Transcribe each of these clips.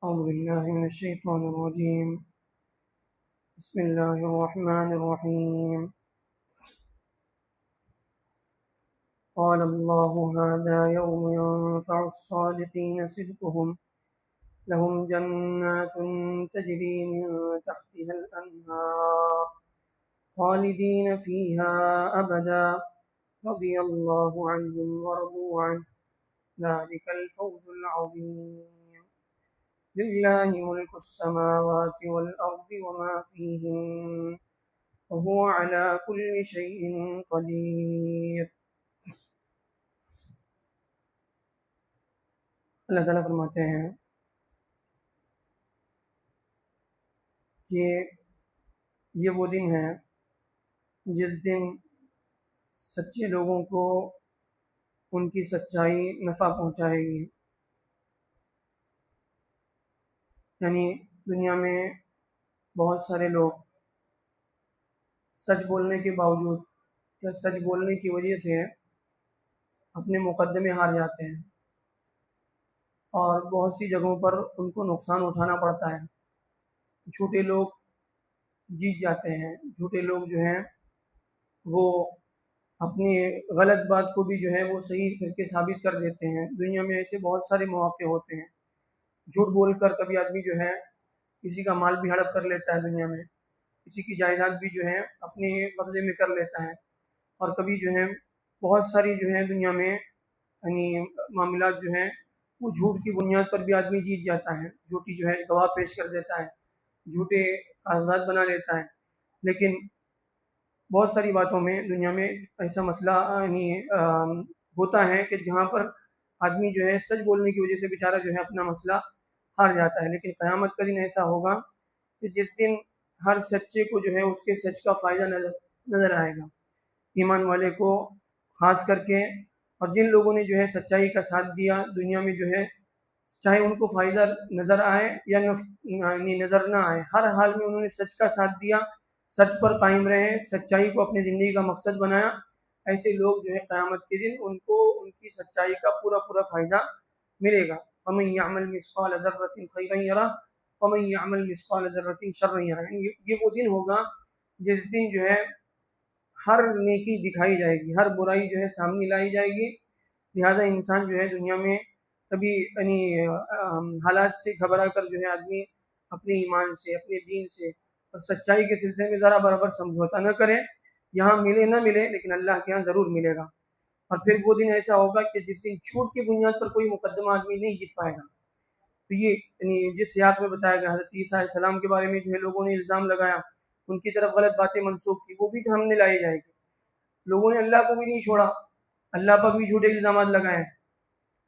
أعوذ بالله من الشيطان الرجيم. بسم الله الرحمن الرحيم. قال الله هذا يوم ينفع الصادقين صدقهم لهم جنات تجري من تحتها الأنهار خالدين فيها أبدا رضي الله عنهم ورضوا عنه ذلك الفوز العظيم. لله ملك السماوات والأرض وما فيهن وهو على كل شيء قدیر. اللہ تعالیٰ فرماتے ہیں کہ یہ وہ دن ہے جس دن سچے لوگوں کو ان کی سچائی نفع پہنچائے گی. یعنی دنیا میں بہت سارے لوگ سچ بولنے کے باوجود یا سچ بولنے کی وجہ سے اپنے مقدمے ہار جاتے ہیں اور بہت سی جگہوں پر ان کو نقصان اٹھانا پڑتا ہے. جھوٹے لوگ جیت جاتے ہیں. جھوٹے لوگ جو ہیں وہ اپنی غلط بات کو بھی جو ہے وہ صحیح کر کے ثابت کر دیتے ہیں. دنیا میں ایسے بہت سارے مواقع ہوتے ہیں. جھوٹ بول کر کبھی آدمی جو ہے کسی کا مال بھی ہڑپ کر لیتا ہے, دنیا میں کسی کی جائیداد بھی جو ہے اپنے قبضے میں کر لیتا ہے, اور کبھی جو ہے بہت ساری جو ہے دنیا میں یعنی معاملات جو ہیں وہ جھوٹ کی بنیاد پر بھی آدمی جیت جاتا ہے. جھوٹی جو ہے گواہ پیش کر دیتا ہے, جھوٹے کاغذات بنا لیتا ہے. لیکن بہت ساری باتوں میں دنیا میں ایسا مسئلہ یعنی ہوتا ہے کہ جہاں پر آدمی جو ہے سچ بولنے کی وجہ سے بیچارہ جو ہے اپنا مسئلہ ہار جاتا ہے. لیکن قیامت کا دن ایسا ہوگا کہ جس دن ہر سچے کو جو ہے اس کے سچ کا فائدہ نظر آئے گا. ایمان والے کو خاص کر کے, اور جن لوگوں نے جو ہے سچائی کا ساتھ دیا دنیا میں جو ہے چاہے ان کو فائدہ نظر آئے یا نظر نہ آئے, ہر حال میں انہوں نے سچ کا ساتھ دیا, سچ پر قائم رہے, سچائی کو اپنی زندگی کا مقصد بنایا. ایسے لوگ جو ہے قیامت کے دن ان کو ان کی سچائی کا پورا فائدہ ملے گا. فَمَن يَعْمَلْ مِثْقَالَ ذَرَّةٍ خَيْرًا يَرَهُ وَمَن يَعْمَلْ مِثْقَالَ ذَرَّةٍ شَرًّا يَرَهُ. یہ وہ دن ہوگا جس دن جو ہے ہر نیکی دکھائی جائے گی, ہر برائی جو ہے سامنے لائی جائے گی. لہذا انسان جو ہے دنیا میں کبھی یعنی حالات سے گھبرا کر جو ہے آدمی اپنے ایمان سے, اپنے دین سے اور سچائی کے سلسلے میں ذرا برابر سمجھوتا نہ کرے. یہاں ملے نہ ملے لیکن اللہ کے یہاں ضرور ملے گا. اور پھر وہ دن ایسا ہوگا کہ جس دن جھوٹ کی بنیاد پر کوئی مقدمہ آدمی نہیں جیت پائے گا. تو یہ یعنی جس سیاق میں بتایا گیا حضرت عیسیٰ علیہ السلام کے بارے میں جو ہے لوگوں نے الزام لگایا, ان کی طرف غلط باتیں منسوخ کی, وہ بھی سامنے لائی جائے گی. لوگوں نے اللہ کو بھی نہیں چھوڑا, اللہ پر بھی جھوٹے الزامات لگائے,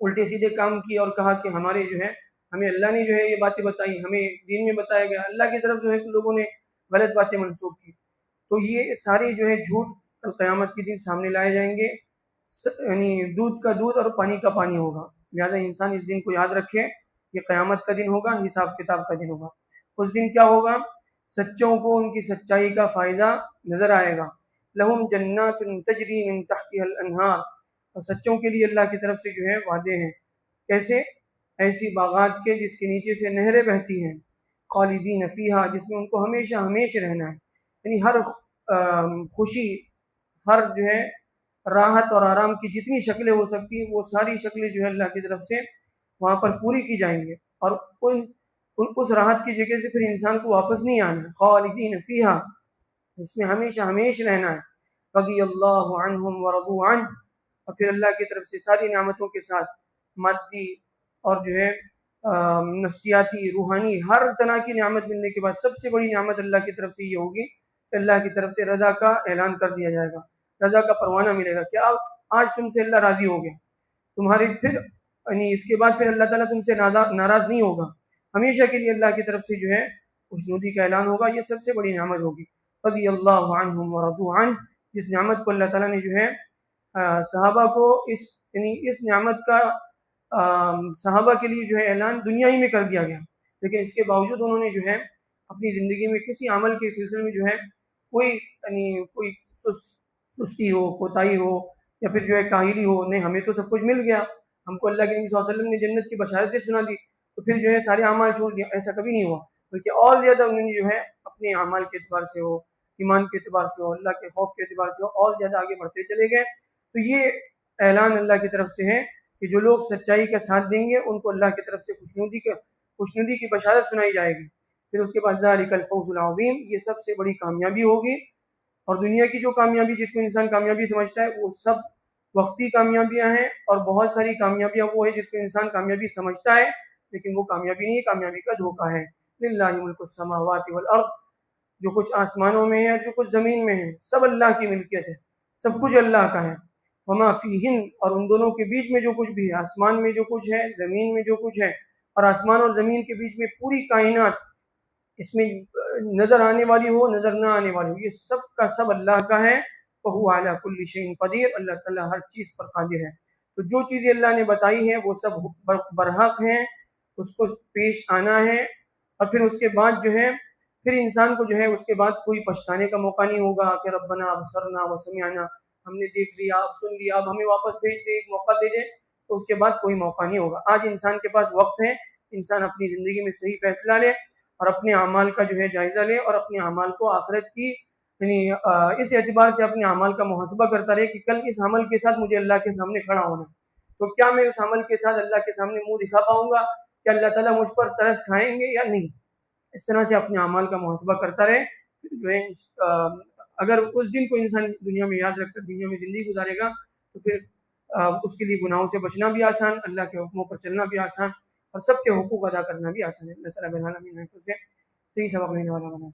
الٹے سیدھے کام کیے اور کہا کہ ہمارے جو ہے ہمیں اللہ نے جو ہے یہ باتیں بتائی, ہمیں دین میں بتایا گیا. اللہ کی طرف جو ہے لوگوں نے غلط باتیں منسوخ کی. تو یہ سارے جو ہے جھوٹ کل قیامت کے دن سامنے لائے جائیں گے. یعنی دودھ کا دودھ اور پانی کا پانی ہوگا. لہذا انسان اس دن کو یاد رکھے, یہ قیامت کا دن ہوگا, حساب کتاب کا دن ہوگا. اس دن کیا ہوگا, سچوں کو ان کی سچائی کا فائدہ نظر آئے گا. لہم جنات تجری من تحتها الانہار, اور سچوں کے لیے اللہ کی طرف سے جو ہے وعدے ہیں. کیسے؟ ایسی باغات کے جس کے نیچے سے نہریں بہتی ہیں. خالدین فیہا, جس میں ان کو ہمیشہ ہمیشہ رہنا ہے. یعنی ہر خوشی, ہر جو ہے راحت اور آرام کی جتنی شکلیں ہو سکتی ہیں وہ ساری شکلیں جو ہے اللہ کی طرف سے وہاں پر پوری کی جائیں گے. اور اس راحت کی جگہ سے پھر انسان کو واپس نہیں آنا ہے. خالدین فیہا, اس میں ہمیشہ ہمیشہ رہنا ہے. رضی اللہ عنہم ورضوا عنہ, اور پھر اللہ کی طرف سے ساری نعمتوں کے ساتھ مادی اور جو ہے نفسیاتی, روحانی, ہر طرح کی نعمت ملنے کے بعد سب سے بڑی نعمت اللہ کی طرف سے یہ ہوگی کہ اللہ کی طرف سے رضا کا اعلان کر دیا جائے گا, رضا کا پروانہ ملے گا کہ آج تم سے اللہ راضی ہو گیا. تمہارے پھر یعنی اس کے بعد پھر اللہ تعالیٰ تم سے ناراض نہیں ہوگا. ہمیشہ کے لیے اللہ کی طرف سے جو ہے خوشنودی کا اعلان ہوگا. یہ سب سے بڑی نعمت ہوگی. رضی اللہ عنہم ورضوا عنہ, جس نعمت کو اللہ تعالیٰ نے جو ہے صحابہ کو اس نعمت کا صحابہ کے لیے جو ہے اعلان دنیا ہی میں کر دیا گیا. لیکن اس کے باوجود انہوں نے جو ہے اپنی زندگی میں کسی عمل کے سلسلے میں جو ہے کوئی سستی ہو, کوتاہی ہو, یا پھر جو ہے کاہلی ہو. نہیں, ہمیں تو سب کچھ مل گیا, ہم کو اللہ کے نبی صلی اللہ علیہ وسلم نے جنت کی بشارتیں سنا دی, تو پھر جو ہے سارے اعمال چھوڑ دیا، ایسا کبھی نہیں ہوا، بلکہ اور زیادہ انہوں نے جو ہے اپنے اعمال کے اعتبار سے ہو، ایمان کے اعتبار سے ہو، اللہ کے خوف کے اعتبار سے ہو، اور زیادہ آگے بڑھتے چلے گئے۔ تو یہ اعلان اللہ کی طرف سے ہے کہ جو لوگ سچائی کا ساتھ دیں گے ان کو اللہ کی طرف سے خوشنودی کی بشارت سنائی جائے گی۔ پھر اس کے بعد ذالک الفوز العظیم، یہ سب سے بڑی کامیابی ہوگی۔ اور دنیا کی جو کامیابی جس کو انسان کامیابی سمجھتا ہے وہ سب وقتی کامیابیاں ہیں، اور بہت ساری کامیابیاں وہ ہے جس کو انسان کامیابی سمجھتا ہے لیکن وہ کامیابی نہیں ہے، کامیابی کا دھوکہ ہے۔ للہ ملک السماوات والارض، جو کچھ آسمانوں میں ہے اور جو کچھ زمین میں ہے سب اللہ کی ملکیت ہے، سب کچھ اللہ کا ہے۔ وما فیہن، اور ان دونوں کے بیچ میں جو کچھ بھی ہے، آسمان میں جو کچھ ہے، زمین میں جو کچھ ہے، اور آسمان اور زمین کے بیچ میں پوری کائنات، اس میں نظر آنے والی ہو نظر نہ آنے والی ہو، یہ سب کا سب اللہ کا ہے۔ وَهُوَ عَلَى كُلِّ شَيْءٍ قدیر، اللہ تعالیٰ ہر چیز پر قادر ہے۔ تو جو چیزیں اللہ نے بتائی ہیں وہ سب برحق ہیں، اس کو پیش آنا ہے، اور پھر اس کے بعد جو ہے پھر انسان کو جو ہے اس کے بعد کوئی پچھتانے کا موقع نہیں ہوگا کہ ربنا ابصرنا وسمعنا، ہم نے دیکھ لیا، اب سن لیا، اب ہمیں واپس بھیج دے، ایک موقع دے دے، تو اس کے بعد کوئی موقع نہیں ہوگا۔ آج انسان کے پاس وقت ہے، انسان اپنی زندگی میں صحیح فیصلہ لے اور اپنے اعمال کا جو ہے جائزہ لے، اور اپنے اعمال کو آخرت کی یعنی اس اعتبار سے اپنے اعمال کا محاسبہ کرتا رہے کہ کل اس عمل کے ساتھ مجھے اللہ کے سامنے کھڑا ہونا ہے، تو کیا میں اس عمل کے ساتھ اللہ کے سامنے منہ دکھا پاؤں گا؟ کہ اللہ تعالیٰ مجھ پر ترس کھائیں گے یا نہیں؟ اس طرح سے اپنے اعمال کا محاسبہ کرتا رہے، جو ہے اگر اس دن کو انسان دنیا میں یاد رکھ کر دنیا میں زندگی گزارے گا تو پھر اس کے لیے گناہوں سے بچنا بھی آسان، اللہ کے حکموں پر چلنا بھی آسان، اور سب کے حقوق ادا کرنا بھی آسان ہے۔ اللہ تعالیٰ بہرحال ہمیں سے صحیح سبق لینے والا بنا۔